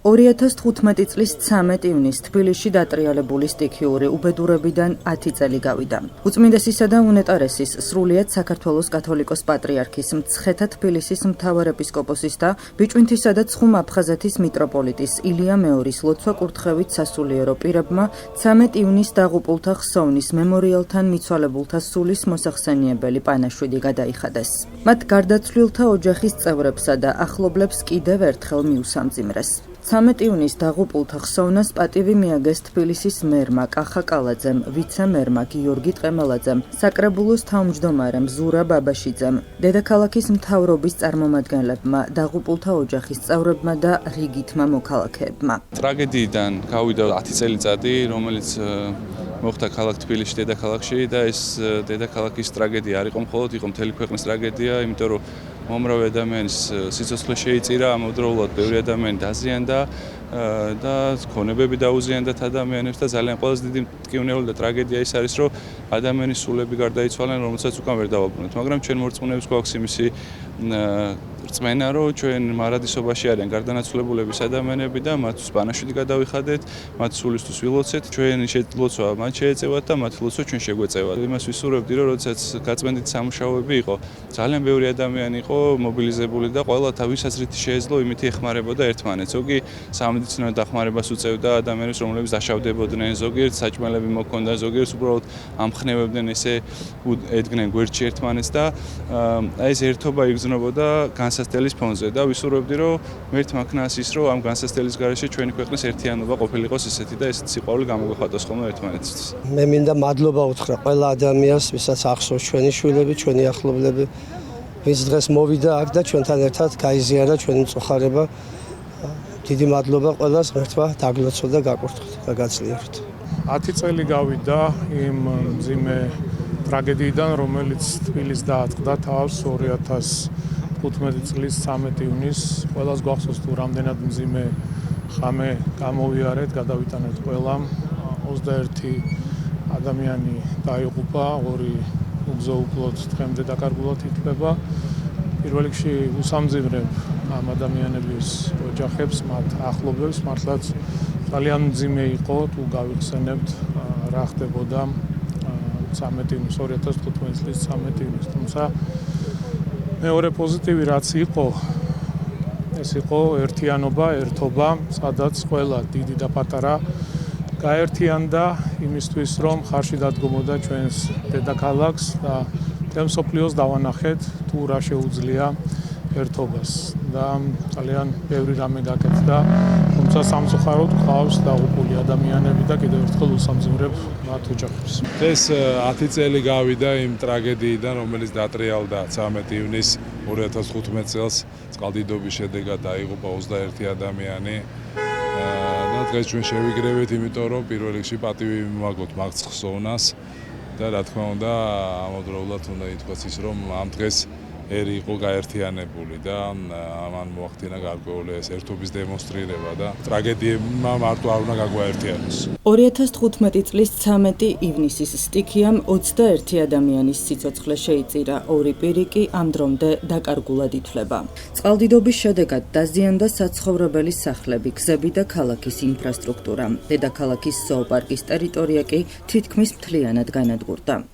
2015 წლის 13 ივნისს თბილისში დატრიალებული სტიქიური უბედურებიდან 10 წელი გავიდა. უწმინდესისა და უნეტარესის სრულიად საქართველოს კათოლიკოს პატრიარქის მცხეთა თბილისის მთავარეპისკოპოსის და ბიჭვინთისა და ცხუმ აფხაზეთის მიტროპოლიტის ილია მეორის ლოცვა კურთხევით სასულიერო პირებმა 13 ივნისს დაღუპულთა ხსოვნის მემორიალთან მიცვალებულთა სულის მოსახსენიებელი პანაშვიდი გადაიხადეს. მათ გარდაცვლილთა ოჯახის წევრებსა და ახლობლებს კიდევ ერთხელ მიუსამძიმრეს. 13 ივნისს დაღუპულთა ხსოვნას პატივი მიაგეს თბილისის მერმა კახა კალაძემ, ვიცე-მერმა გიორგი ტყემელაძემ, საკრებულოს თავმჯდომარემ ზურა ბაბაშიძემ, დედაქალაქის მთავრობის წარმომადგენლებმა, დაღუპულთა ოჯახის წევრებმა და რიგითმა მოქალაქეებმა. ტრაგედიიდან გავიდა 10 წელიწადი, რომელიც მოხდა ქალაქ თბილისში, დედაქალაქში და ეს დედაქალაქის ტრაგედია არ იყო მხოლოდ, იყო მთელი ქვეყნის ტრაგედია, იმიტომ რომ მომრავი ადამიანის სიცოცხლე შეიწირა, ამავდროულად ბევრი ადამიანი დაზიანდა და ქონებები დაუზიანდათ ადამიანებს და ძალიან ყველაზე დიდი მტკივნეული და ტრაგედია ის არის, რომ ადამიანის სულები გარდაიცვალნენ, რომელსაც უკან ვერ დავაბრუნებთ, მაგრამ ჩვენ მორწმუნეებს გვაქვს იმისი რწმენა, რომ ჩვენ მარადისობაში არიან გარდანაცვლებულების ადამიანები და მათთვის პანაშვიდი გადავიხადეთ, მათ სულისთვის ვილოცეთ, ჩვენი ლოცვა მათ შეეწევათ და მათი ლოცვა ჩვენ შეგვეწევათ. იმას ვისურვებდი, რომ როდესაც გაწმენდით სამუშაოები იყო, ძალიან ბევრი ადამიანი იყო მობილიზებული და ყველა თავისაც რითი შეეძლო, იმით ეხმარებოდა ერთმანეთს. ზოგი სამედიცინო დახმარებას უწევდა ადამიანებს, რომლებიც დაშავდებოდნენ, ზოგიერთ საჭმელები მოქონდა, ზოგიერთ უბრალოდ ამხნევებდნენ, ესე ედგნენ გვერდში ერთმანეთს და ეს ერთობა იგრძნობოდა განსასწრების ფონზე და ვისურვებდი, რომ მერთ მაქნას ის, რომ ამ განსასწრების გარეშე ჩვენი ქვეყნის ერთიანობა ყოფილიყოს ისეთი და ესეთი სიყვარული გამოგვეხატოს ხოლმე ერთმანეთისთვის. მე მინდა მადლობა უთხრა ყველა ადამიანს, ვისაც ახსოვს ჩვენი შვილები, ჩვენი ახლობლები, ვინც დღეს მოვიდა აქ და ჩვენთან ერთად გაიზიარა ჩვენი მწუხარება. დიდი მადლობა ყველას, ღმერთმა დაგლოცვა და გაკურთხოთ და გაწლიოთ. 10 წელი გავიდა იმ მძიმე ტრაგედიიდან, რომელიც თბილისს დაატყდა თავს 2015 წლის 13 ივნისს. ყველას გვახსოვს თუ რამდენად მძიმე ხამე გამოვიარეთ, გადავიტანეთ ყველამ. 21 ადამიანი დაიღუპა, 2 უგზო-უკლოდ დღემდე დაკარგულად ითვლება. პირველ რიგში უსამძიმრებ ამ ადამიანების ოჯახებს, მათ ახლობლებს, მართლაც ძალიან მძიმე იყო თუ გავიხსენებთ რა ხდებოდა 2015 წლის 13 ივნისს. თუმცა მეორე პოზიტივი რაც იყო, ეს იყო ერთიანობა, ერთობა, სადაც ყველა დიდი და პატარა გაერთიანდა იმისთვის, რომ ხარში დადგმოდა ჩვენს დედაქალაქს და მთელ მსოფლიოს დავანახეთ თუ რა შეუძლია ერთობას და ძალიან ბევრი რამე გაკეთდა, თუმცა სამწუხაროდ გვყავს დაღუპული ადამიანები და კიდევ ერთხელ უსამძიმრებ მათ ოჯახებს. ეს 10 წელი გავიდა იმ ტრაგედიიდან, რომელიც დატრიალდა 13 ივნისს 2015 წელს წყალდიდობის შედეგად დაიღუპა 21 ადამიანი. და დღეს ჩვენ შევიგრევით, იმიტომ რომ პირველ რიგში პატივი მივაგოთ მაგ ხსოვნას და რა თქმა უნდა, ამავდროულად უნდა ითქვას ის, რომ ამ დღეს ერი იყო გაერთიანებული და ამან მოახდინა გარკვეული ეს ერთობის დემონსტრირება და ტრაგედიებმა მარტო არ უნდა გაგვაერთიანოს. 2015 წლის 13 ივნისის სტიქიამ 21 ადამიანის სიცოცხლე შეიწირა, 2 პირი კი ამ დრომდე დაკარგულად ითვლება. წყალდიდობის შედეგად დაზიანდა საცხოვრებელი სახლები, გზები და ქალაქის ინფრასტრუქტურა. დედაქალაქის ზოოპარკის ტერიტორია კი თითქმის მთლიანად განადგურდა.